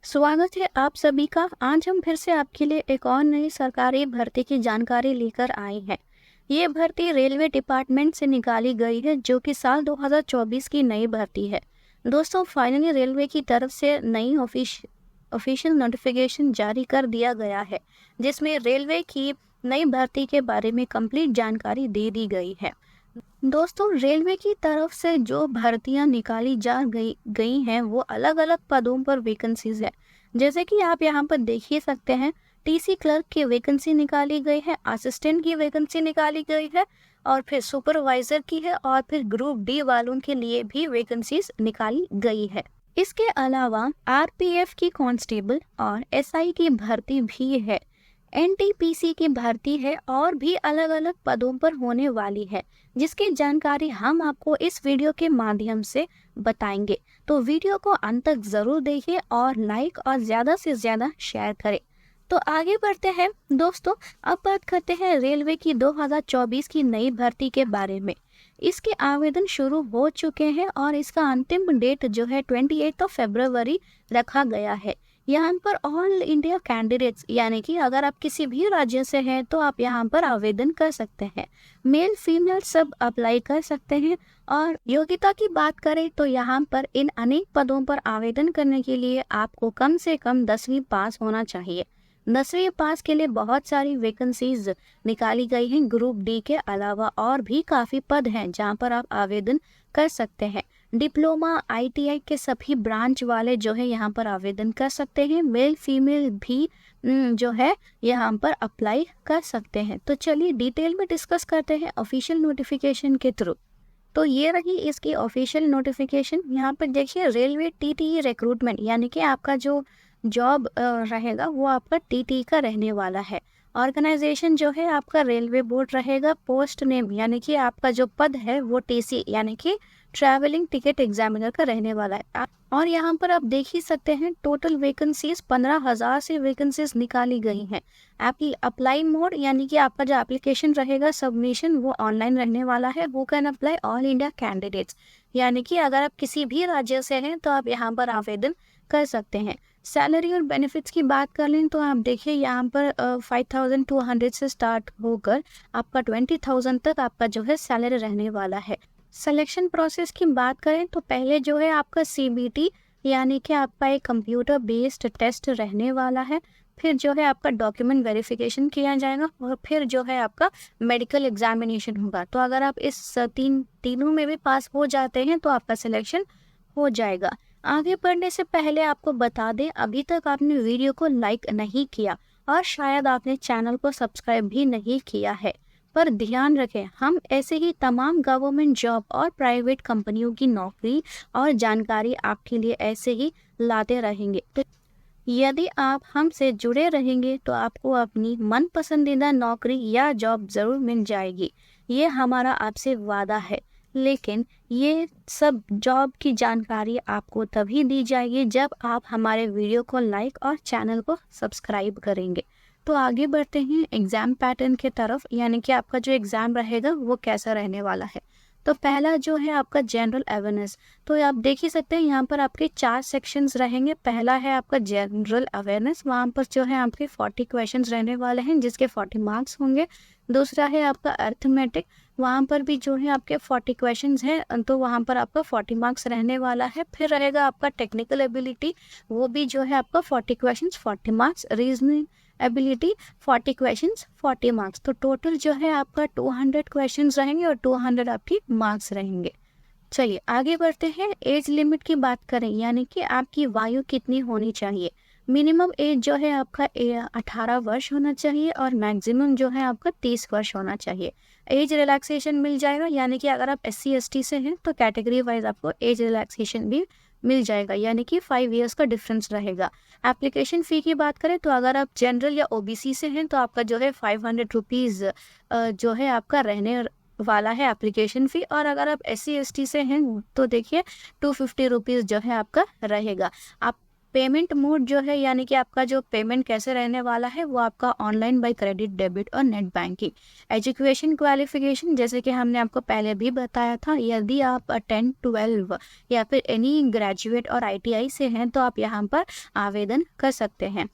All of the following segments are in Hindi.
स्वागत है आप सभी का। आज हम फिर से आपके लिए एक और नई सरकारी भर्ती की जानकारी लेकर आए हैं। ये भर्ती रेलवे डिपार्टमेंट से निकाली गई है, जो कि साल 2024 की नई भर्ती है। दोस्तों, फाइनली रेलवे की तरफ से नई ऑफिशियल नोटिफिकेशन जारी कर दिया गया है, जिसमें रेलवे की नई भर्ती के बारे में कंप्लीट जानकारी दे दी गई है। दोस्तों, रेलवे की तरफ से जो भर्तियां निकाली जा गई हैं वो अलग अलग पदों पर वैकेंसीज है। जैसे कि आप यहां पर देख ही सकते हैं, टीसी क्लर्क की वैकेंसी निकाली गई है, असिस्टेंट की वैकेंसी निकाली गई है, और फिर सुपरवाइजर की है, और फिर ग्रुप डी वालों के लिए भी वैकेंसीज निकाली गई है। इसके अलावा आरपीएफ की कांस्टेबल और एसआई की भर्ती भी है, एनटीपीसी की भर्ती है, और भी अलग अलग पदों पर होने वाली है, जिसकी जानकारी हम आपको इस वीडियो के माध्यम से बताएंगे। तो वीडियो को अंत तक जरूर देखिए और लाइक और ज्यादा से ज्यादा शेयर करें। तो आगे बढ़ते हैं दोस्तों, अब बात करते हैं रेलवे की 2024 की नई भर्ती के बारे में। इसके आवेदन शुरू हो चुके हैं और इसका अंतिम डेट जो है 28 फरवरी रखा गया है। यहाँ पर ऑल इंडिया कैंडिडेट्स, यानी कि अगर आप किसी भी राज्य से हैं तो आप यहाँ पर आवेदन कर सकते हैं। मेल फीमेल सब अप्लाई कर सकते हैं। और योग्यता की बात करें तो यहाँ पर इन अनेक पदों पर आवेदन करने के लिए आपको कम से कम 10वीं पास होना चाहिए। 10वीं पास के लिए बहुत सारी वैकेंसीज निकाली गई हैं। ग्रुप डी के अलावा और भी काफ़ी पद हैं जहाँ पर आप आवेदन कर सकते हैं। डिप्लोमा आईटीआई के सभी ब्रांच वाले जो है यहाँ पर आवेदन कर सकते हैं। मेल फीमेल भी जो है यहाँ पर अप्लाई कर सकते हैं। तो चलिए डिटेल में डिस्कस करते हैं ऑफिशियल नोटिफिकेशन के थ्रू। तो ये रही इसकी ऑफिशियल नोटिफिकेशन। यहाँ पर देखिए, रेलवे टीटीई रिक्रूटमेंट, यानी कि आपका जो जॉब रहेगा वो आपका टीटी का रहने वाला है। ऑर्गेनाइजेशन जो है आपका रेलवे बोर्ड रहेगा। पोस्ट नेम, यानी कि आपका जो पद है वो टीसी, यानी कि ट्रैवलिंग टिकट एग्जामिनर का रहने वाला है। और यहाँ पर आप देख ही सकते हैं, टोटल वैकेंसीज 15,000 से वैकेंसीज निकाली गई हैं। आपकी अप्लाई मोड, यानी कि आपका जो एप्लीकेशन रहेगा सबमिशन, वो ऑनलाइन रहने वाला है। वो can apply all India candidates, यानी कि अगर आप किसी भी राज्य से हैं तो आप यहाँ पर आवेदन कर सकते हैं। सैलरी और बेनिफिट्स की बात कर लें तो आप देखिए, यहाँ पर 5,200 से स्टार्ट होकर आपका 20,000 तक आपका जो है सैलरी रहने वाला है। सिलेक्शन प्रोसेस की बात करें तो पहले जो है आपका सीबीटी, यानी कि आपका एक कंप्यूटर बेस्ड टेस्ट रहने वाला है। फिर जो है आपका डॉक्यूमेंट वेरिफिकेशन किया जाएगा, और फिर जो है आपका मेडिकल एग्जामिनेशन होगा। तो अगर आप इस तीनों में भी पास हो जाते हैं तो आपका सिलेक्शन हो जाएगा। आगे बढ़ने से पहले आपको बता दें, अभी तक आपने वीडियो को लाइक नहीं किया और शायद आपने चैनल को सब्सक्राइब भी नहीं किया है, पर ध्यान रखें, हम ऐसे ही तमाम गवर्नमेंट जॉब और प्राइवेट कंपनियों की नौकरी और जानकारी आपके लिए ऐसे ही लाते रहेंगे। तो यदि आप हमसे जुड़े रहेंगे तो आपको अपनी मन पसंदीदा नौकरी या जॉब ज़रूर मिल जाएगी। ये हमारा आपसे वादा है। लेकिन ये सब जॉब की जानकारी आपको तभी दी जाएगी जब आप हमारे वीडियो को लाइक और चैनल को सब्सक्राइब करेंगे। तो आगे बढ़ते हैं एग्ज़ाम पैटर्न के तरफ, यानी कि आपका जो एग्ज़ाम रहेगा वो कैसा रहने वाला है। तो पहला जो है आपका जनरल अवेयरनेस। तो आप देख ही सकते हैं, यहाँ पर आपके 4 सेक्शंस रहेंगे। पहला है आपका जनरल अवेयरनेस, वहाँ पर जो है आपके 40 क्वेश्चंस रहने वाले हैं, जिसके 40 मार्क्स होंगे। दूसरा है आपका अर्थमेटिक, वहाँ पर भी जो है आपके 40 क्वेश्चंस हैं, तो वहाँ पर आपका 40 मार्क्स रहने वाला है। फिर रहेगा आपका टेक्निकल एबिलिटी, वो भी जो है आपका 40 questions 40 marks. Reasoning ability 40 questions 40 marks. तो टोटल जो है आपका 200 क्वेश्चंस रहेंगे और 200 आपकी मार्क्स रहेंगे। चलिए आगे बढ़ते हैं। एज लिमिट की बात करें, यानी कि आपकी वायु कितनी होनी चाहिए। मिनिमम एज जो है आपका 18 वर्ष होना चाहिए और मैक्सिमम जो है आपका 30 वर्ष होना चाहिए। एज रिलैक्सेशन मिल जाएगा, यानी कि अगर आप SC/ST से हैं तो कैटेगरी वाइज आपको एज रिलैक्सेशन भी मिल जाएगा, यानी कि 5 इयर्स का डिफरेंस रहेगा। एप्लीकेशन फ़ी की बात करें तो अगर आप जनरल या OBC से हैं तो आपका जो है 500 रुपीज़ जो है आपका रहने वाला है एप्लीकेशन फ़ी। और अगर आप SC/ST से हैं तो देखिए 250 रुपीज़ जो है आपका रहेगा। आप पेमेंट मोड जो है यानी कि आपका जो पेमेंट कैसे रहने वाला है वो आपका ऑनलाइन बाय क्रेडिट, डेबिट और नेट बैंकिंग। एजुकेशन क्वालिफिकेशन जैसे कि हमने आपको पहले भी बताया था, यदि आप 10, 12 या फिर एनी ग्रेजुएट और ITI से हैं तो आप यहाँ पर आवेदन कर सकते हैं।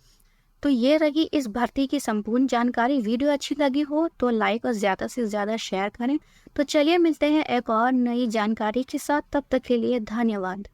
तो ये रही इस भर्ती की संपूर्ण जानकारी। वीडियो अच्छी लगी हो तो लाइक और ज़्यादा से ज़्यादा शेयर करें। तो चलिए मिलते हैं एक और नई जानकारी के साथ, तब तक के लिए धन्यवाद।